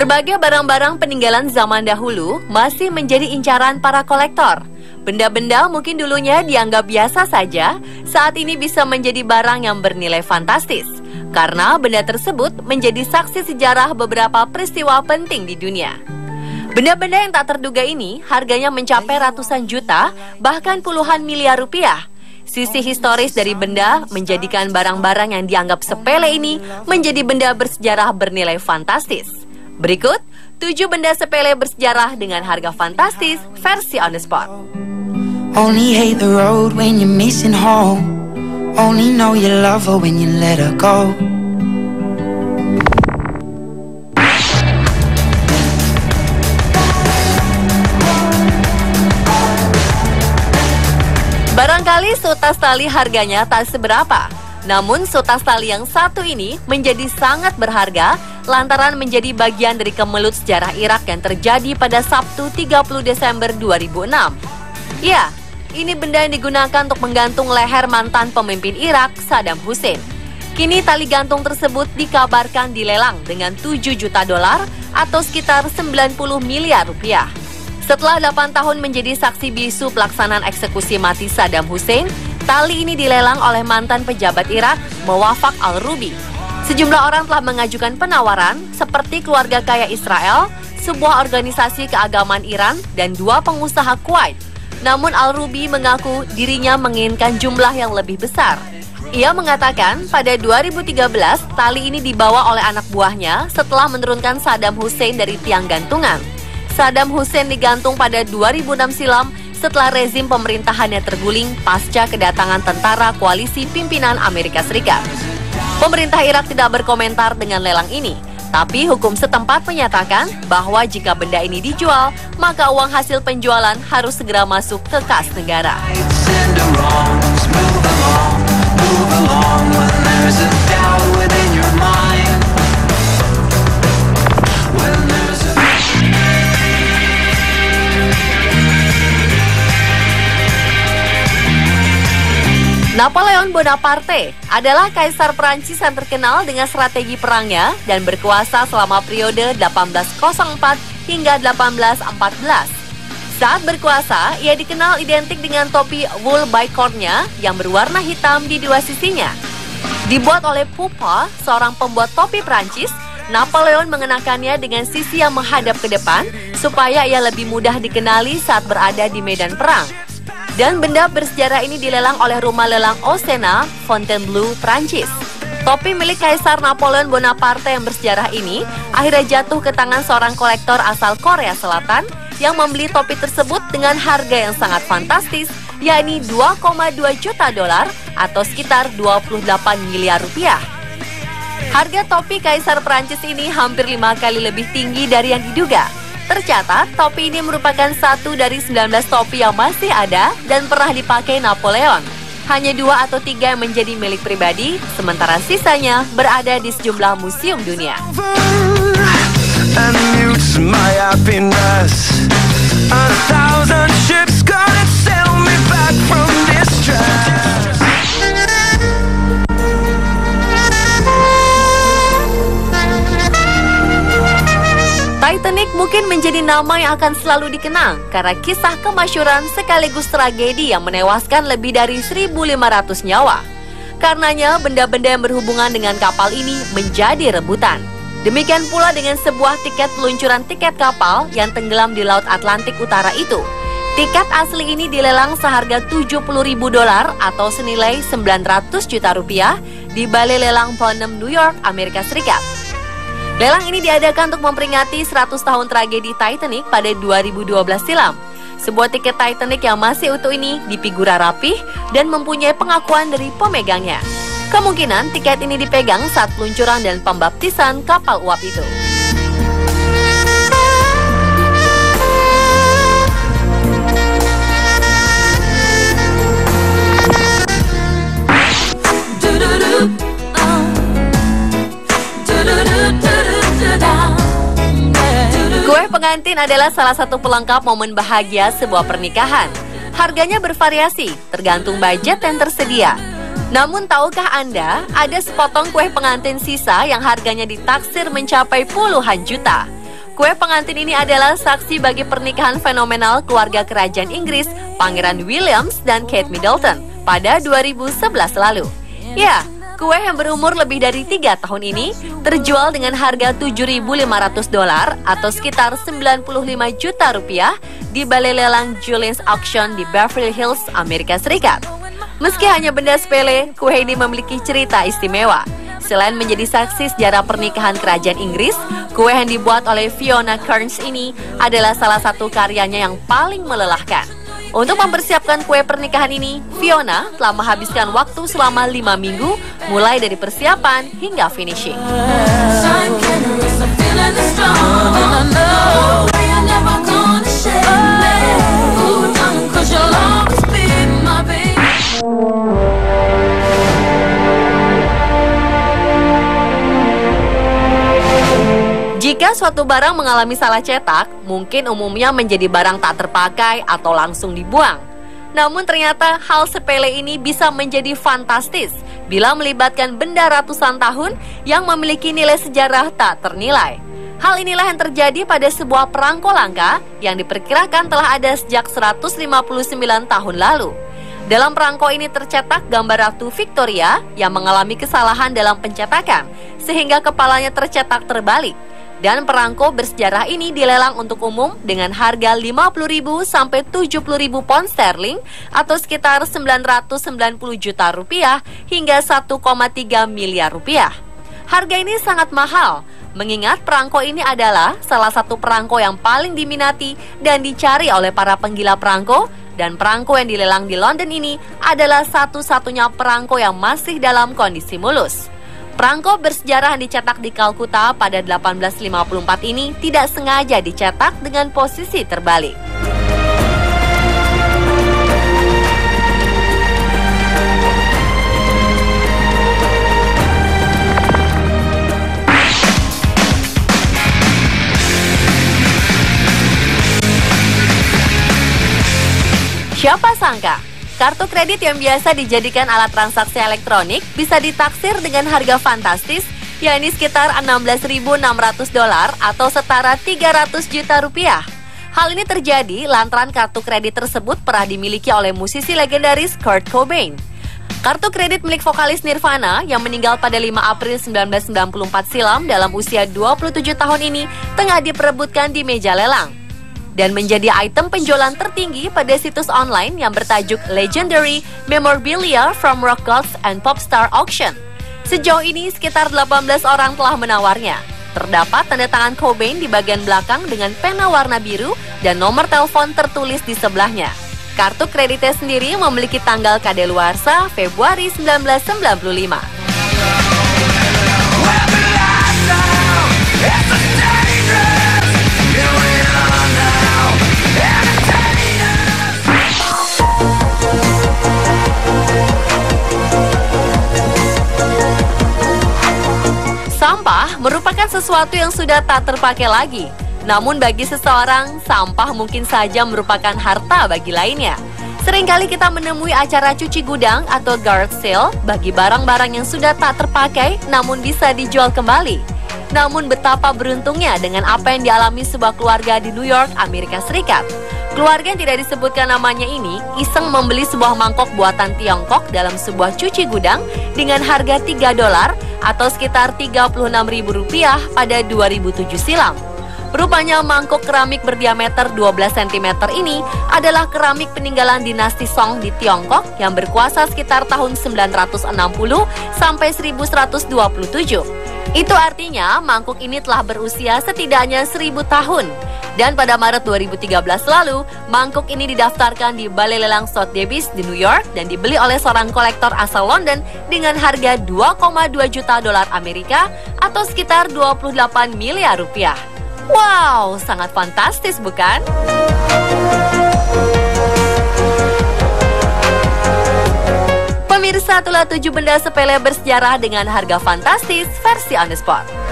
Berbagai barang-barang peninggalan zaman dahulu masih menjadi incaran para kolektor. Benda-benda mungkin dulunya dianggap biasa saja, saat ini bisa menjadi barang yang bernilai fantastis. Karena benda tersebut menjadi saksi sejarah beberapa peristiwa penting di dunia. Benda-benda yang tak terduga ini harganya mencapai ratusan juta, bahkan puluhan miliar rupiah. Sisi historis dari benda menjadikan barang-barang yang dianggap sepele ini menjadi benda bersejarah bernilai fantastis. Berikut 7 benda sepele bersejarah dengan harga fantastis versi On The Spot. Only hate the road when you're missing home. Only know you love her when you let her go. Barangkali sutas tali harganya tak seberapa. Namun sutas tali yang satu ini menjadi sangat berharga lantaran menjadi bagian dari kemelut sejarah Irak yang terjadi pada Sabtu 30 Desember 2006. Ya, ini benda yang digunakan untuk menggantung leher mantan pemimpin Irak, Saddam Hussein. Kini tali gantung tersebut dikabarkan dilelang dengan $7 juta atau sekitar 90 miliar rupiah. Setelah 8 tahun menjadi saksi bisu pelaksanaan eksekusi mati Saddam Hussein, tali ini dilelang oleh mantan pejabat Irak, Muwaffaq al-Rubi. Sejumlah orang telah mengajukan penawaran, seperti keluarga kaya Israel, sebuah organisasi keagamaan Iran, dan 2 pengusaha Kuwait. Namun al-Rubi mengaku dirinya menginginkan jumlah yang lebih besar. Ia mengatakan pada 2013 tali ini dibawa oleh anak buahnya setelah menurunkan Saddam Hussein dari tiang gantungan. Saddam Hussein digantung pada 2006 silam setelah rezim pemerintahannya terguling pasca kedatangan tentara koalisi pimpinan Amerika Serikat. Pemerintah Irak tidak berkomentar dengan lelang ini, tapi hukum setempat menyatakan bahwa jika benda ini dijual, maka uang hasil penjualan harus segera masuk ke kas negara. Napoleon Bonaparte adalah kaisar Prancis yang terkenal dengan strategi perangnya dan berkuasa selama periode 1804 hingga 1814. Saat berkuasa, ia dikenal identik dengan topi wool bicornnya yang berwarna hitam di 2 sisinya. Dibuat oleh Pupa, seorang pembuat topi Prancis, Napoleon mengenakannya dengan sisi yang menghadap ke depan supaya ia lebih mudah dikenali saat berada di medan perang. Dan benda bersejarah ini dilelang oleh rumah lelang Osena, Fontainebleau, Prancis. Topi milik Kaisar Napoleon Bonaparte yang bersejarah ini akhirnya jatuh ke tangan seorang kolektor asal Korea Selatan yang membeli topi tersebut dengan harga yang sangat fantastis, yakni $2,2 juta atau sekitar 28 miliar rupiah. Harga topi Kaisar Prancis ini hampir 5 kali lebih tinggi dari yang diduga. Tercatat, topi ini merupakan satu dari 19 topi yang masih ada dan pernah dipakai Napoleon. Hanya 2 atau 3 yang menjadi milik pribadi, sementara sisanya berada di sejumlah museum dunia. Titanic mungkin menjadi nama yang akan selalu dikenang karena kisah kemasyhuran sekaligus tragedi yang menewaskan lebih dari 1.500 nyawa. Karenanya, benda-benda yang berhubungan dengan kapal ini menjadi rebutan. Demikian pula dengan sebuah tiket peluncuran tiket kapal yang tenggelam di Laut Atlantik Utara itu. Tiket asli ini dilelang seharga $70.000 atau senilai 900 juta rupiah di Balai Lelang Putnam, New York, Amerika Serikat. Lelang ini diadakan untuk memperingati 100 tahun tragedi Titanic pada 2012 silam. Sebuah tiket Titanic yang masih utuh ini dipigura rapih dan mempunyai pengakuan dari pemegangnya. Kemungkinan tiket ini dipegang saat peluncuran dan pembaptisan kapal uap itu. Kue pengantin adalah salah satu pelengkap momen bahagia sebuah pernikahan. Harganya bervariasi, tergantung budget yang tersedia. Namun tahukah Anda, ada sepotong kue pengantin sisa yang harganya ditaksir mencapai puluhan juta. Kue pengantin ini adalah saksi bagi pernikahan fenomenal keluarga kerajaan Inggris, Pangeran Williams dan Kate Middleton pada 2011 lalu. Ya, kue yang berumur lebih dari 3 tahun ini terjual dengan harga $7.500 atau sekitar 95 juta rupiah di balai lelang Julien's Auction di Beverly Hills, Amerika Serikat. Meski hanya benda sepele, kue ini memiliki cerita istimewa. Selain menjadi saksi sejarah pernikahan kerajaan Inggris, kue yang dibuat oleh Fiona Kearns ini adalah salah satu karyanya yang paling melelahkan. Untuk mempersiapkan kue pernikahan ini, Fiona telah menghabiskan waktu selama 5 minggu, mulai dari persiapan hingga finishing. Jika suatu barang mengalami salah cetak, mungkin umumnya menjadi barang tak terpakai atau langsung dibuang. Namun ternyata hal sepele ini bisa menjadi fantastis bila melibatkan benda ratusan tahun yang memiliki nilai sejarah tak ternilai. Hal inilah yang terjadi pada sebuah perangko langka yang diperkirakan telah ada sejak 159 tahun lalu. Dalam perangko ini tercetak gambar Ratu Victoria yang mengalami kesalahan dalam pencetakan, sehingga kepalanya tercetak terbalik. Dan perangko bersejarah ini dilelang untuk umum dengan harga 50.000 sampai 70.000 pound sterling atau sekitar 990 juta rupiah hingga 1,3 miliar rupiah. Harga ini sangat mahal, mengingat perangko ini adalah salah satu perangko yang paling diminati dan dicari oleh para penggila perangko, dan perangko yang dilelang di London ini adalah satu-satunya perangko yang masih dalam kondisi mulus. Perangko bersejarah yang dicetak di Kalkuta pada 1854 ini tidak sengaja dicetak dengan posisi terbalik. Siapa sangka, kartu kredit yang biasa dijadikan alat transaksi elektronik bisa ditaksir dengan harga fantastis, yakni sekitar $16.600 atau setara 300 juta rupiah. Hal ini terjadi lantaran kartu kredit tersebut pernah dimiliki oleh musisi legendaris Kurt Cobain. Kartu kredit milik vokalis Nirvana yang meninggal pada 5 April 1994 silam dalam usia 27 tahun ini tengah diperebutkan di meja lelang dan menjadi item penjualan tertinggi pada situs online yang bertajuk Legendary Memorabilia from Rock Gods and Pop Star Auction. Sejauh ini sekitar 18 orang telah menawarnya. Terdapat tanda tangan Cobain di bagian belakang dengan pena warna biru dan nomor telepon tertulis di sebelahnya. Kartu kreditnya sendiri memiliki tanggal kadaluarsa Februari 1995. Sampah merupakan sesuatu yang sudah tak terpakai lagi. Namun bagi seseorang, sampah mungkin saja merupakan harta bagi lainnya. Seringkali kita menemui acara cuci gudang atau garage sale bagi barang-barang yang sudah tak terpakai namun bisa dijual kembali. Namun betapa beruntungnya dengan apa yang dialami sebuah keluarga di New York, Amerika Serikat. Keluarga yang tidak disebutkan namanya ini iseng membeli sebuah mangkok buatan Tiongkok dalam sebuah cuci gudang dengan harga $3 atau sekitar Rp36.000 pada 2007 silam. Rupanya mangkok keramik berdiameter 12 cm ini adalah keramik peninggalan dinasti Song di Tiongkok yang berkuasa sekitar tahun 960 sampai 1127. Itu artinya mangkuk ini telah berusia setidaknya 1000 tahun. Dan pada Maret 2013 lalu, mangkuk ini didaftarkan di Balai Lelang Sotheby's di New York dan dibeli oleh seorang kolektor asal London dengan harga $2,2 juta Amerika atau sekitar 28 miliar rupiah. Wow, sangat fantastis bukan? Pemirsa, itulah 7 benda sepele bersejarah dengan harga fantastis versi On The Spot.